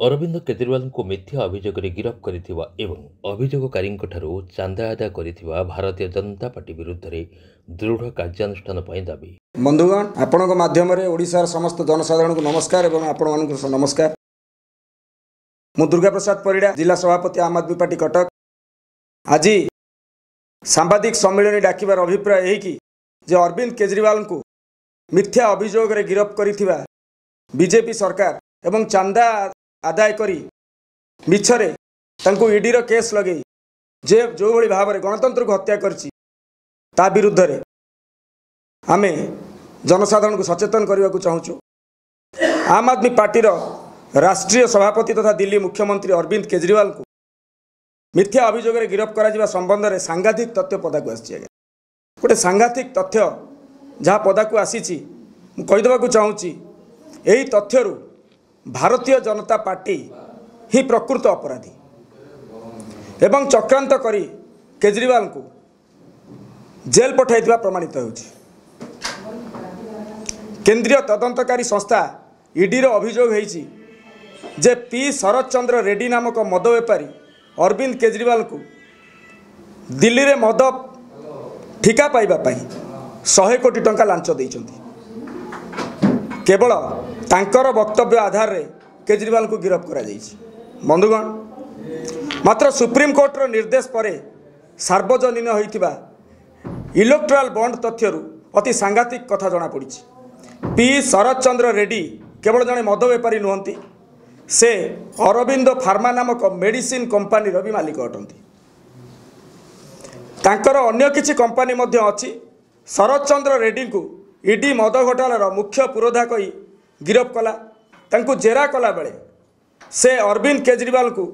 अरविंद केजरीवाल को मिथ्या अभियोग गिरफ्त करिथिबा एवं अभियोगकारींठाରୁ चांदा आदाय करिथिबा भारतीय जनता पार्टी विरुद्ध में दृढ़ कार्यानुष्ठान पई दाबी। बंधुगण आपणक माध्यम ओडिशार समस्त जनसाधारण को नमस्कार एवं आपण मानक नमस्कार। मु दुर्गा प्रसाद परिड़ा जिला सभापति आम आदमी पार्टी कटक। आज सांबादिक सम्मेलन डाकिबार अभिप्राय यही कि जे अरविंद केजरीवाल को मिथ्या अभियोग गिरफ्त करिथिबा बीजेपी सरकार एवं चांदा आदाय करी मिछरे तांको ईडीर केस लगे जे जो भली भाव में गणतंत्र को हत्या करछि ता विरुद्ध रे आमे जनसाधारण को सचेतन करने को चाहूँ। आम आदमी पार्टीर राष्ट्रीय सभापति तथा दिल्ली मुख्यमंत्री अरविंद केजरीवाल को मिथ्या अभियोग गिरफ्त करा संबंध में सांघातिक तथ्य पदा को आसी गोटे सांघातिक तथ्य जहाँ पदा को आसी कहीदेवा चाहूँ यही तथ्यरू भारतीय जनता पार्टी ही प्रकृत अपराधी एवं चक्रांत करी केजरीवाल को जेल पठाइथिबा प्रमाणित होछि। केंद्रीय तदंतकारी संस्था ईडी रो अभियोग होइछि जे पी शरद चंद्र रेड्डी नामक मद बेपारी अरविंद केजरीवाल को दिल्ली रे मद ठिका पाइबा पाई 100 कोटी टंका लांच देइछन्ति। केवल तांकर वक्तव्य आधार रे केजरीवाल को गिरफ्त करा जाइछि। बंधुगण मात्र सुप्रीम कोर्ट रो निर्देश पर सार्वजनीन होइथिबा इलेक्ट्राल बॉन्ड तथ्यरू अति सांघातिक कथा जना पड़ी। पी शरद चंद्र रेड्डी केवल जड़े मद बेपारी नुहंती, से अरविंद फार्मा नामक मेडिसिन कंपानी भी मालिक अटंती। तांकर अन्य किछि कंपानी मध्य अछि। शरद चंद्र रेड्डी को ईडी मद घोटालार मुख्य पुरोधा कही गिरफ्त कला। तांको जेरा कला बेले से अरविंद केजरीवाल को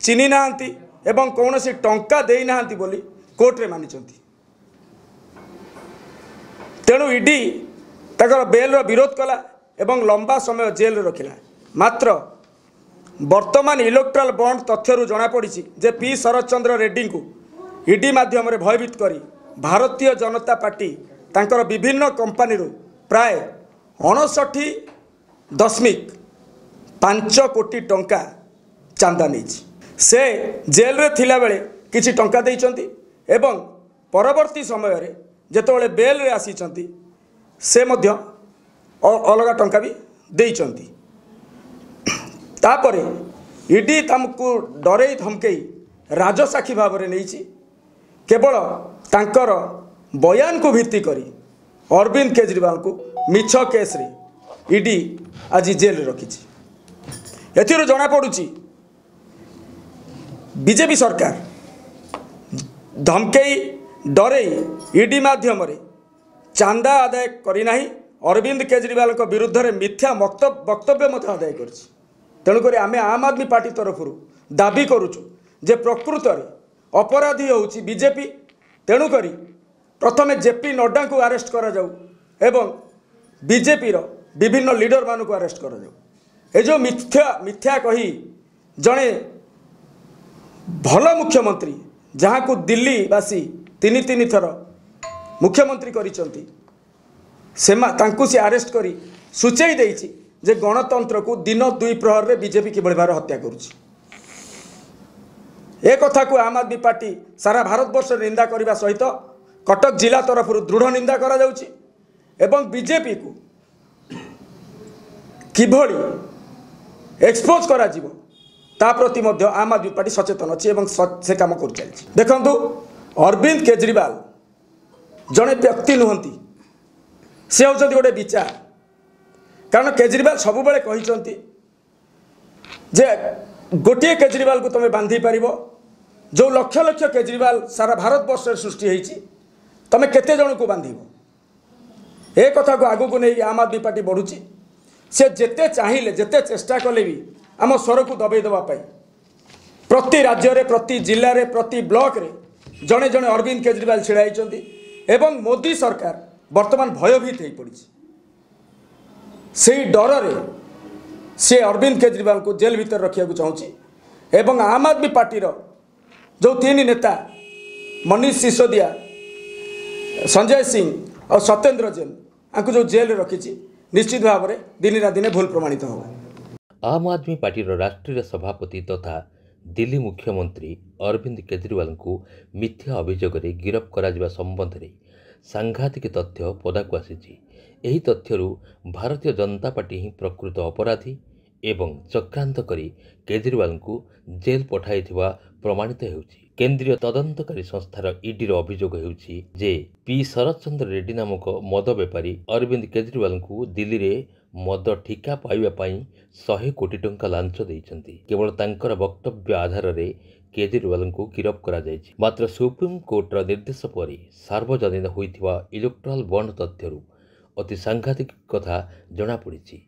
चिन्हि नाहांती एवं कौनसी टंका देई नाहांती बोली कोर्ट रे मानिचंती। तेणु ईडी ताकर बेल विरोध कला एवं लंबा समय जेल रखिला। मात्र वर्तमान इलेक्ट्राल बॉन्ड तथ्यरू जना पड़ी जे पी शरद चंद्र रेड्डी को ईडी माध्यम रे भयभीत करी भारतीय जनता पार्टी तांकर विभिन्न कंपानी प्राय 59.5 कोटी टंका चांदा नहीं से जेल रे थिला बेले किछि टंका देइचंती एवं परवर्ती समय रे जेतोले बेल रे आसीचंती से मध्य अलग टंका भी देइचंती। तापरे ईडी तमको डरे धमकई राजसाक्षी भाव में नहीं केवल तांकर बयान को भित्ति करी अरविंद केजरीवाल को मिछ केस रे ईडी आज जेल रे रखी। एथिरो जना पड़ुची बीजेपी सरकार धमकई डरे ईडी माध्यम रे चांदा आदाय करी नाही अरविंद केजरीवाल को विरुद्ध रे मिथ्या वक्तव्य मत आदाय करछि। तेणुक आम आम आदमी पार्टी तरफ दाबी करुचु जे प्रकृत रे अपराधी होउछि बीजेपी। तेणुक प्रथमे जेपी नड्डा को अरेस्ट करा जाऊ एवं बीजेपी रो विभिन्न लीडर मान को अरेस्ट करा जाऊ। ए जो मिथ्या कही जड़े भल मुख्यमंत्री जहाँ को दिल्ली बासी तीन थर मुख्यमंत्री करिसंती से अरेस्ट करी सूचई देइछि जे गणतंत्र को दिन 2 प्रहर रे बीजेपी किभଳି भार हत्या करुछि। ए कथा को आम आदमी पार्टी सारा भारत वर्ष निंदा करने सहित कटक जिला तरफ दृढ़ निंदा करा जाउछि एवं बीजेपी को किभଳି एक्सपोज करा जिवो ता प्रति मध्य आम आदमी पार्टी सचेतन अच्छी एवं से काम कर चलछि। देखंतु अरविंद केजरीवाल जड़े व्यक्ति नुहंती, से होचंती गोटे विचार। कारण केजरीवाल सबु बेले कहिसंती जे गोटे केजरीवाल को तुम बांधी पार जो लक्ष लक्ष केजरीवाल सारा भारत वर्ष सृष्टि होती तुम केते जन को बांध ए कथा को आगू को नहीं आम आदमी पार्टी बढ़ुची। से जेते चाहिए जेते चेष्टा कले भी आम स्वर को दबे देवाई प्रति राज्य रे प्रति जिले में प्रति ब्लॉक रे जड़े जड़े अरविंद केजरीवाल छिड़ा होती एवं मोदी सरकार वर्तमान भयभीत हो पड़ी। से डर रे से अरविंद केजरीवाल को जेल भीतर रखा चाहूँगी एवं आम आदमी पार्टीर जो 3 नेता मनीष सिसोदिया, संजय सिंह और सत्येंद्र जैन आपको जो जेल रखी निश्चित भाव में दिन ना दिन भूल प्रमाणित हो। आम आदमी पार्टी राष्ट्रीय सभापति तथा दिल्ली मुख्यमंत्री अरविंद केजरीवाल को मिथ्या अभियोग गिरफ करा संबंध में सांघातिक तथ्य पदाक आसी। एही तथ्यरू भारतीय जनता पार्टी ही प्रकृत अपराधी एवं चक्रांत करी केजरीवाल को जेल पठाई प्रमाणित होउछि। केंद्रीय तदंतकारी संस्थार ईडीर अभियोग होउछि जे पी शरद चंद्र रेड्डी नामक मद बेपारी अरविंद केजरीवाल को दिल्ली रे मद ठिका पाइबा पई 100 कोटी टंका लांच देइछन्ति। केवल तांकर वक्तव्य आधार रे केजरीवाल को गिरफ करा जायछि। मात्र सुप्रीम कोर्टर निर्देश पर सार्वजनीन होइथिबा इलेक्ट्राल बॉन्ड तथ्यरू अति सांघातिक कथा जना पड़िछि।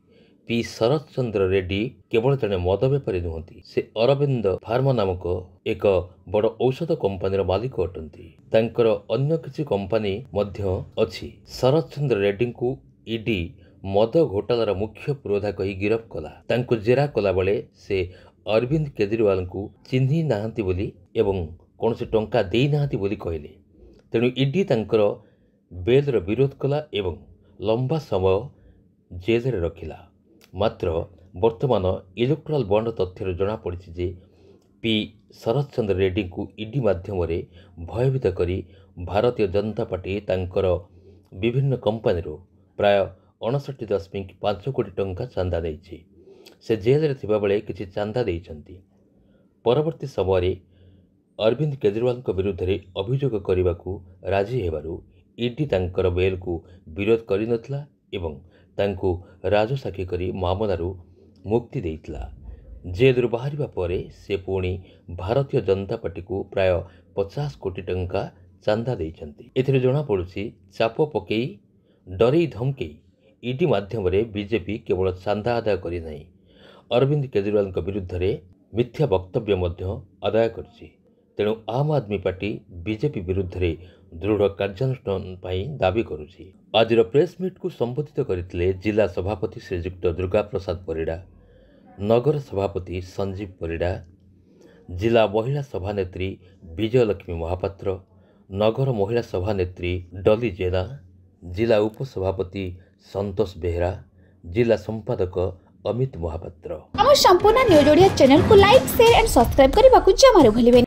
पी शरद चंद्र रेड्डी केवल जड़े मद बेपारी नुहति, से अरविंद फार्मा नामक एक बड़ औषध कंपानीर मालिक अटंती। तांकर अन्य किछि कंपानी मध्य अछि। शरद चंद्र रेड्डी को ईडी मद घोटालार मुख्य पुरोधा कही गिरफ कला। तांको जेरा कला बेले से अरविंद केजरीवाल को चिन्ही नाहांती बोली एवं कौनसी टंका देई नाहांती बोली कहले। तेणु ईडी तांकर बेलर विरोध कला एवं लंबा समय जेल रे रखिला। मात्र वर्तमान इलेक्ट्राल बॉन्ड तथ्य जना पड़ी जे पी शरद चंद्र रेड्डी को ईडी माध्यम भयभीत करी भारतीय जनता पार्टी तांकर विभिन्न कंपानी प्राय 59.5 कोटी टंका चांदा देइछि। से जेल रे थिबा बेले किछि चांदा देइछन्ति। परवर्ती समय अरविंद केजरीवाल विरुद्ध रे अभियोग करने राजी हेबारु ईडी तांकर बेल को विरोध करि नथला एवं तांको राजसाक्षी करी मामलारू मुक्ति देइतला। जेलरू बाहरिबा परे से पुणी भारतीय जनता पार्टी को प्राय 50 कोटी टंका चांदा देइछन्ति। एथिरे जणा पडुछि चाप पकेई डरेई धमकेई ईडी माध्यम बीजेपी केवल चांदा आदाय करि नाही, अरविंद केजरीवाल विरुद्ध रे मिथ्या वक्तव्य मध्य आदाय करछि। तेणु आम आदमी पार्टी बीजेपी विरुद्ध रे दृढ़ कार्यानुष्ठान दाबी करुछि। आज प्रेसमिट को संबोधित करथिले जिला सभापति श्रीजुक्त दुर्गा प्रसाद परिड़ा, नगर सभापति संजीव परिड़ा, जिला महिला सभानेत्री विजयलक्ष्मी महापात्र, नगर महिला सभानेत्री डली जेना, जिला उपसभापति संतोष बेहरा, जिला संपादक अमित महापात्र। आम संपूर्ण न्यूज ओडिया चैनल को लाइक, शेयर एंड सब्सक्राइब करने को जमार भूलिबेनि।